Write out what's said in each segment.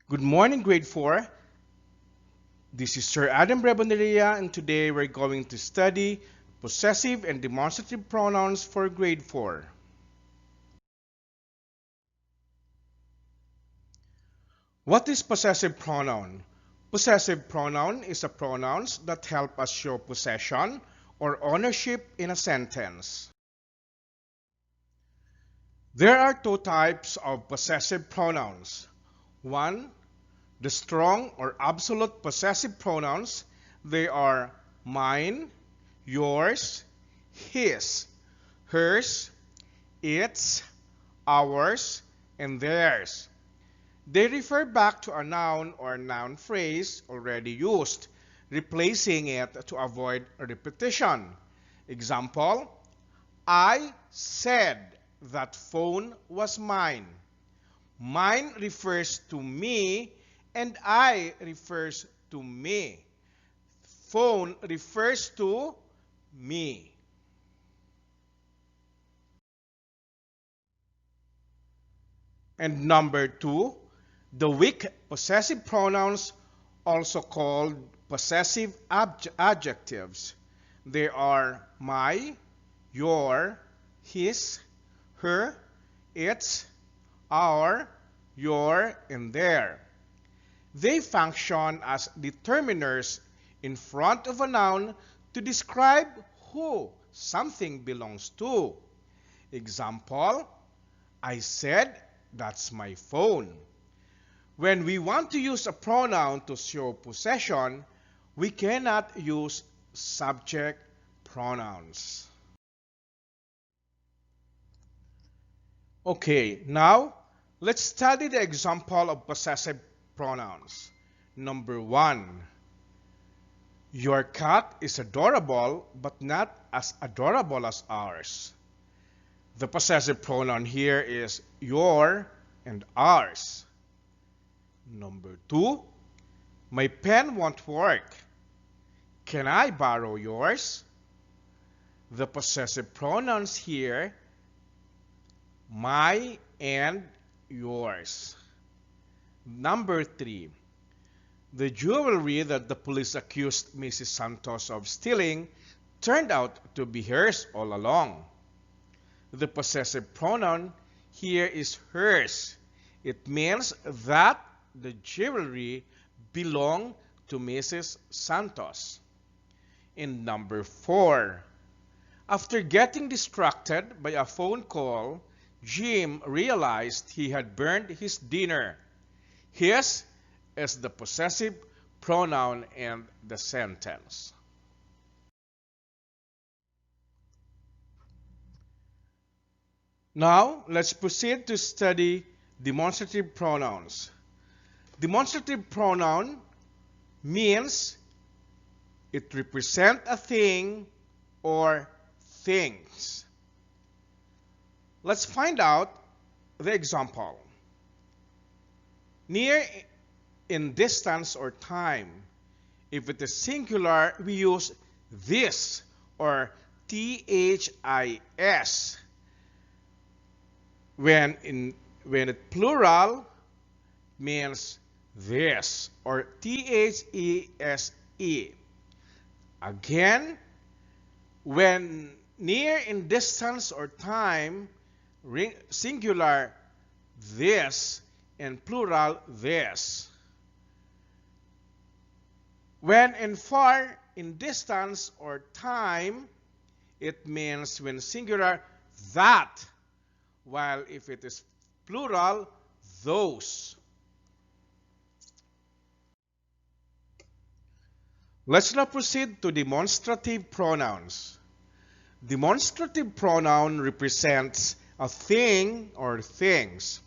Good morning, grade 4. This is Sir Adam Rebonderia, and today we're going to study possessive and demonstrative pronouns for grade 4. What is possessive pronoun? Possessive pronoun is a pronouns that help us show possession or ownership in a sentence. There are two types of possessive pronouns. One, the strong or absolute possessive pronouns. They are mine, yours, his, hers, its, ours, and theirs. They refer back to a noun or noun phrase already used, replacing it to avoid repetition. Example, I said that phone was mine. Mine refers to me and I refers to me. Phone refers to me. And number 2, the weak possessive pronouns, also called possessive adjectives. They are my, your, his, her, its, our, your, and their. They function as determiners in front of a noun to describe who something belongs to. Example, I said that's my phone. When we want to use a pronoun to show possession, we cannot use subject pronouns. Okay, now let's study the example of possessive pronouns. Number 1. Your cat is adorable, but not as adorable as ours. The possessive pronoun here is your and ours. Number 2. My pen won't work. Can I borrow yours? The possessive pronouns here, my and yours. Number 3. The jewelry that the police accused Mrs. Santos of stealing turned out to be hers all along. The possessive pronoun here is hers. It means that the jewelry belonged to Mrs. Santos. In number 4, after getting distracted by a phone call, Jim realized he had burned his dinner. His is the possessive pronoun in the sentence. Now, let's proceed to study demonstrative pronouns. Demonstrative pronoun means it represents a thing or things. Let's find out the example. Near in distance or time. If it is singular, we use this or this. When it plural, means this or these. Again, when near in distance or time, singular, this, and plural, this. When in far in distance or time, it means when singular, that, while if it is plural, those. Let's now proceed to demonstrative pronouns. Demonstrative pronoun represents a thing or things.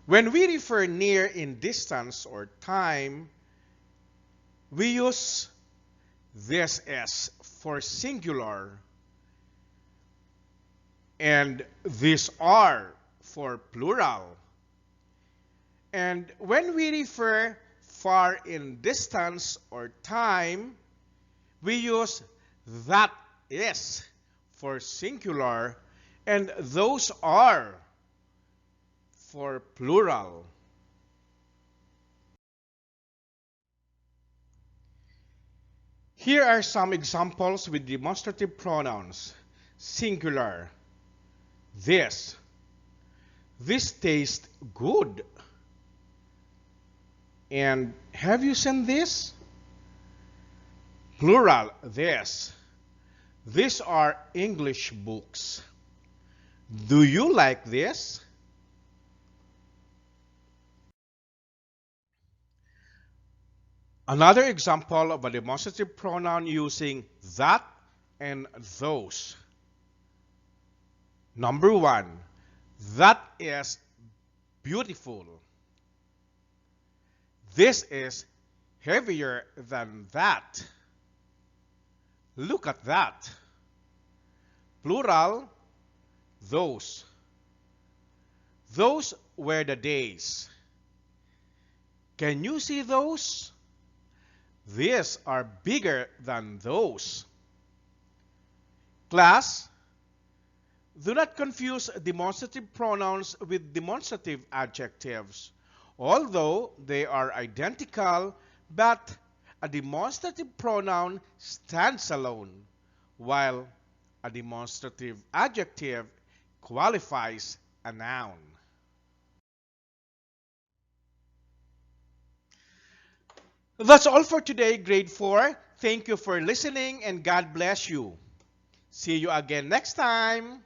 When we refer near in distance or time, we use this as for singular and these are for plural. And when we refer far in distance or time, we use that is for singular and those are for plural. Here are some examples with demonstrative pronouns. Singular. This. This tastes good. And have you seen this? Plural. This. These are English books. Do you like this? Another example of a demonstrative pronoun using that and those. Number 1, that is beautiful. This is heavier than that. Look at that. Plural, those. Those were the days. Can you see those? These are bigger than those. Class, do not confuse demonstrative pronouns with demonstrative adjectives. Although they are identical, but a demonstrative pronoun stands alone, while a demonstrative adjective qualifies a noun. That's all for today, grade 4. Thank you for listening and God bless you. See you again next time.